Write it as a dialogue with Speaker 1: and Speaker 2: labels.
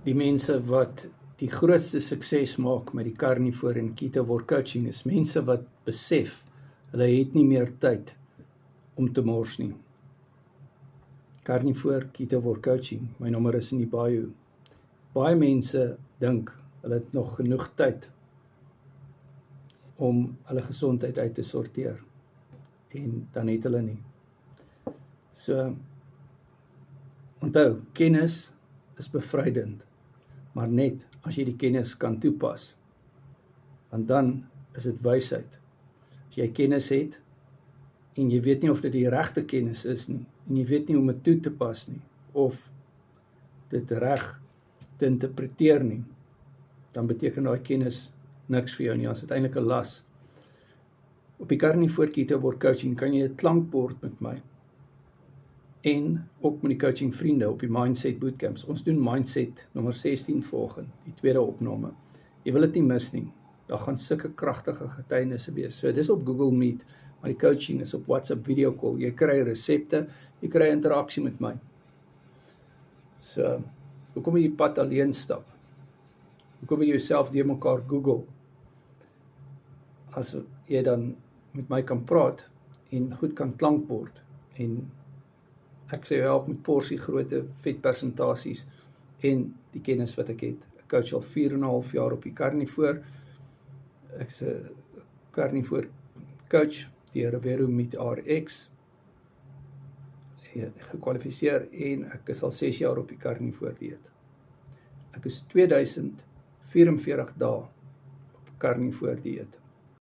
Speaker 1: die mense wat die grootste sukses maak met die Carnivore en Ketowar coaching is mense wat besef, hulle het nie meer tyd om te mors nie. Carnivore Ketowar coaching, my nommer is in die bio. Baie mense dink, hulle het nog genoeg tyd om hulle gesondheid uit te sorteer. En dan het hulle nie. So, onthou, kennis is bevrydend, maar net as jy die kennis kan toepas, want dan is dit wysheid. As jy kennis het, en jy weet nie of dit die regte kennis is nie, en jy weet nie hoe om dit toe te pas nie, of dit reg te interpreteer nie, dan beteken daai kennis niks vir jou nie, as dit eintlik 'n las. Op die Carnivore Ketowar coaching kan jy 'n klankbord met my, en ook met die coaching vriende op die Mindset Bootcamps. Ons doen Mindset nommer 16 volgende, die tweede opname. Jy wil dit nie mis nie. Daar gaan sulke kragtige getuienisse wees. So dis op Google Meet, maar die coaching is op WhatsApp video call. Jy kry resepte, jy kry interaksie met my. So, hoekom jy die pad alleen stap? Hoekom jy jouself deur mekaar Google? As jy dan met my kan praat en goed kan klankbord en ek sê help met porsie grootte, vetpersentasies en die kennis wat ek het. Ek coach al 4,5 jaar op die Carnivore. Ek's 'n Carnivore coach deur Rivero Meet RX. Gekwalifiseer en ek is al 6 jaar op die Carnivore dieet. Ek is 2044 dae op Carnivore dieet.